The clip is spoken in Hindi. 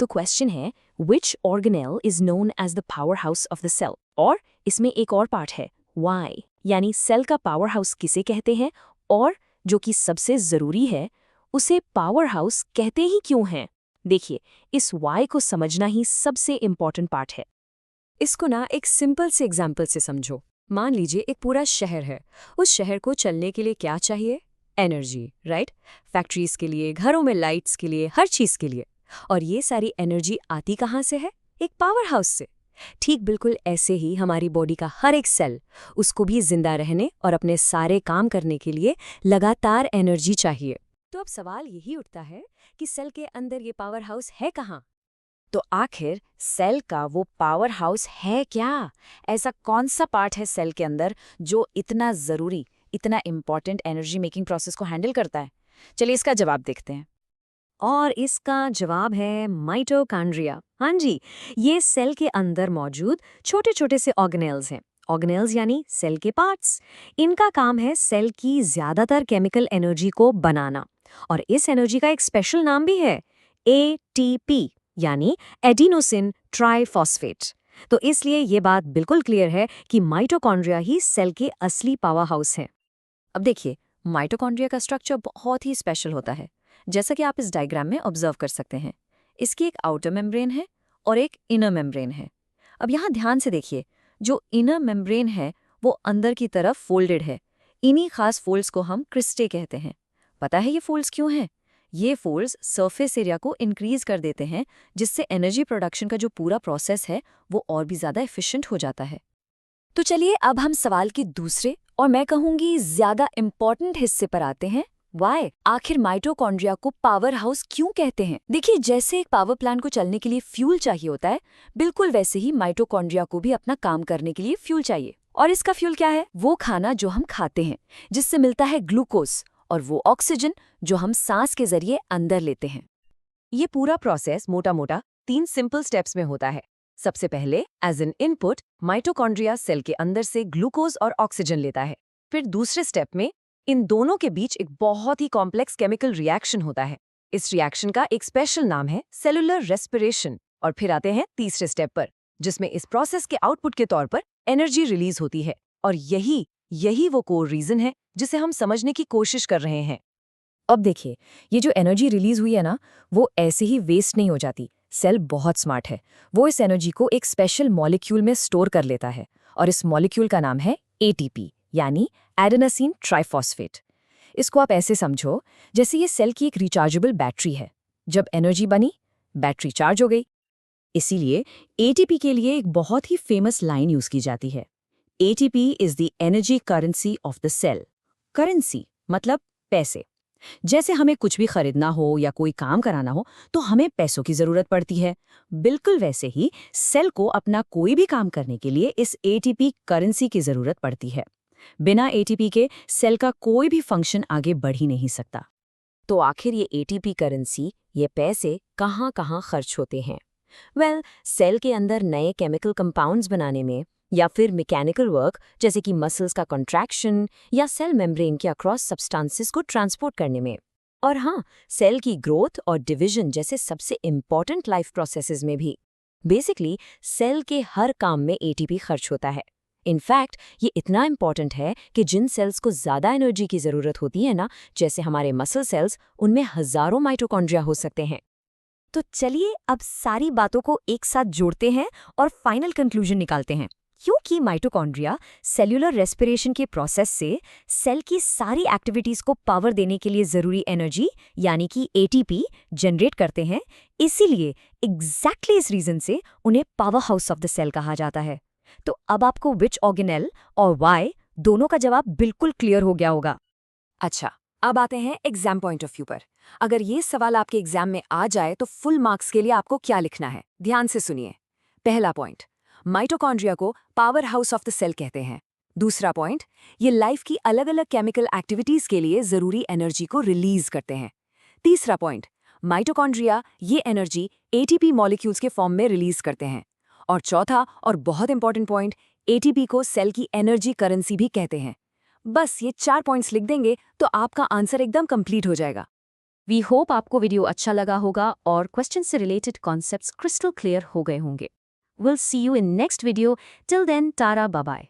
तो क्वेश्चन है which organelle is known as the power house of the cell, और इसमें एक और पार्ट है वाई, यानी सेल का पावर हाउस किसे कहते हैं, और जो कि सबसे जरूरी है उसे पावर हाउस कहते ही क्यों हैं। देखिए, इस वाई को समझना ही सबसे इम्पॉर्टेंट पार्ट है। इसको ना एक सिंपल से एग्जाम्पल से समझो। मान लीजिए एक पूरा शहर है। उस शहर को चलने के लिए क्या चाहिए? Energy, right? फैक्ट्रीज के लिए, घरों में लाइट्स के लिए, हर चीज के लिए। और ये सारी एनर्जी आती कहाँ से है? एक पावर हाउस से। ठीक बिल्कुल ऐसे ही हमारी बॉडी का हर एक सेल, उसको भी जिंदा रहने और अपने सारे काम करने के लिए लगातार एनर्जी चाहिए। तो अब सवाल यही उठता है कि सेल के अंदर ये पावर हाउस है कहाँ? तो आखिर सेल का वो पावर हाउस है क्या? ऐसा कौन सा पार्ट है सेल के अंदर जो इतना ज़रूरी, इतना इम्पॉर्टेंट एनर्जी मेकिंग प्रोसेस को हैंडल करता है? चलिए इसका जवाब देखते हैं। और इसका जवाब है माइटोकॉन्ड्रिया। हाँ जी, ये सेल के अंदर मौजूद छोटे छोटे से ऑर्गेनेल्स हैं। ऑर्गेनेल्स यानी सेल के पार्ट्स। इनका काम है सेल की ज्यादातर केमिकल एनर्जी को बनाना। और इस एनर्जी का एक स्पेशल नाम भी है, एटीपी, यानी एडिनोसिन ट्राइफॉस्फेट। तो इसलिए ये बात बिल्कुल क्लियर है कि माइटोकॉन्ड्रिया ही सेल के असली पावर हाउस है। अब देखिए, माइटोकॉन्ड्रिया का स्ट्रक्चर बहुत ही स्पेशल होता है, जैसा कि आप इस डायग्राम में ऑब्जर्व कर सकते हैं। इसकी एक आउटर मेम्ब्रेन है और एक इनर मेम्ब्रेन है। अब यहाँ ध्यान से देखिए, जो इनर मेम्ब्रेन है वो अंदर की तरफ फोल्डेड है। इन्हीं खास फोल्ड्स को हम क्रिस्टे कहते हैं। पता है ये फोल्ड्स क्यों हैं? ये फोल्ड्स सरफेस एरिया को इंक्रीज कर देते हैं, जिससे एनर्जी प्रोडक्शन का जो पूरा प्रोसेस है वो और भी ज़्यादा एफिशिएंट हो जाता है। तो चलिए अब हम सवाल के दूसरे और मैं कहूंगी ज्यादा इम्पोर्टेंट हिस्से पर आते हैं। वाई, आखिर माइटोकॉन्ड्रिया को पावर हाउस क्यों कहते हैं? देखिए, जैसे एक पावर प्लांट को चलने के लिए फ्यूल चाहिए होता है, बिल्कुल वैसे ही माइटोकॉन्ड्रिया को भी अपना काम करने के लिए फ्यूल चाहिए। और इसका फ्यूल क्या है? वो खाना जो हम खाते हैं, जिससे मिलता है ग्लूकोज, और वो ऑक्सीजन जो हम सांस के जरिए अंदर लेते हैं। ये पूरा प्रोसेस मोटा मोटा 3 सिंपल स्टेप्स में होता है। सबसे पहले as an input mitochondria cell के अंदर से ग्लूकोज और ऑक्सीजन लेता है। फिर दूसरे स्टेप में इन दोनों के बीच एक बहुत ही कॉम्प्लेक्स केमिकल रिएक्शन होता है। इस रिएक्शन का एक स्पेशल नाम है सेलुलर रेस्पिरेशन। और फिर आते हैं तीसरे स्टेप पर, जिसमें इस प्रोसेस के आउटपुट के तौर पर एनर्जी रिलीज होती है। और यही वो कोर रीजन है जिसे हम समझने की कोशिश कर रहे हैं। अब देखिए, ये जो एनर्जी रिलीज हुई है ना, वो ऐसे ही वेस्ट नहीं हो जाती। सेल बहुत स्मार्ट है। वो इस एनर्जी को एक स्पेशल मॉलिक्यूल में स्टोर कर लेता है, और इस मॉलिक्यूल का नाम है एटीपी, यानी एडेनोसिन ट्राइफॉस्फेट। इसको आप ऐसे समझो जैसे ये सेल की एक रिचार्जेबल बैटरी है। जब एनर्जी बनी, बैटरी चार्ज हो गई। इसीलिए एटीपी के लिए एक बहुत ही फेमस लाइन यूज की जाती है, ATP is the energy currency of the cell. Currency मतलब पैसे। जैसे हमें कुछ भी खरीदना हो या कोई काम कराना हो तो हमें पैसों की जरूरत पड़ती है, बिल्कुल वैसे ही सेल को अपना कोई भी काम करने के लिए इस एटीपी करेंसी की जरूरत पड़ती है। बिना एटीपी के सेल का कोई भी फंक्शन आगे बढ़ ही नहीं सकता। तो आखिर ये एटीपी करेंसी, ये पैसे कहाँ कहाँ खर्च होते हैं? वेल, सेल के अंदर नए केमिकल कंपाउंड्स बनाने में, या फिर मैकेनिकल वर्क जैसे कि मसल्स का कॉन्ट्रैक्शन, या सेल मेम्ब्रेन के अक्रॉस सब्सटेंसेस को ट्रांसपोर्ट करने में। और हाँ, सेल की ग्रोथ और डिवीजन जैसे सबसे इम्पॉर्टेंट लाइफ प्रोसेसेस में भी। बेसिकली सेल के हर काम में एटीपी खर्च होता है। इनफैक्ट ये इतना इम्पॉर्टेंट है कि जिन सेल्स को ज़्यादा एनर्जी की ज़रूरत होती है ना, जैसे हमारे मसल सेल्स, उनमें हज़ारों माइटोकॉन्ड्रिया हो सकते हैं। तो चलिए अब सारी बातों को एक साथ जोड़ते हैं और फाइनल कंक्लूजन निकालते हैं। क्योंकि माइटोकॉन्ड्रिया सेल्यूलर रेस्पिरेशन के प्रोसेस से सेल की सारी एक्टिविटीज को पावर देने के लिए जरूरी एनर्जी यानी कि एटीपी जनरेट करते हैं, इसीलिए एग्जैक्टली इस रीजन से उन्हें power house of the cell कहा जाता है। तो अब आपको विच ऑर्गेनेल और वाई दोनों का जवाब बिल्कुल क्लियर हो गया होगा। अच्छा, अब आते हैं एग्जाम पॉइंट ऑफ व्यू पर। अगर ये सवाल आपके एग्जाम में आ जाए तो फुल मार्क्स के लिए आपको क्या लिखना है, ध्यान से सुनिए। पहला पॉइंट, माइटोकॉन्ड्रिया को power house of the cell कहते हैं। दूसरा पॉइंट, ये लाइफ की अलग अलग केमिकल एक्टिविटीज के लिए जरूरी एनर्जी को रिलीज करते हैं। तीसरा पॉइंट, माइटोकॉन्ड्रिया ये एनर्जी एटीपी मॉलिक्यूल्स के फॉर्म में रिलीज करते हैं। और चौथा और बहुत इंपॉर्टेंट पॉइंट, एटीपी को सेल की एनर्जी करेंसी भी कहते हैं। बस ये 4 पॉइंट्स लिख देंगे तो आपका आंसर एकदम कंप्लीट हो जाएगा। वी होप आपको वीडियो अच्छा लगा होगा और क्वेश्चन से रिलेटेड कॉन्सेप्ट्स क्रिस्टल क्लियर हो गए होंगे। Will see you in next video. Till then, tata, bye bye.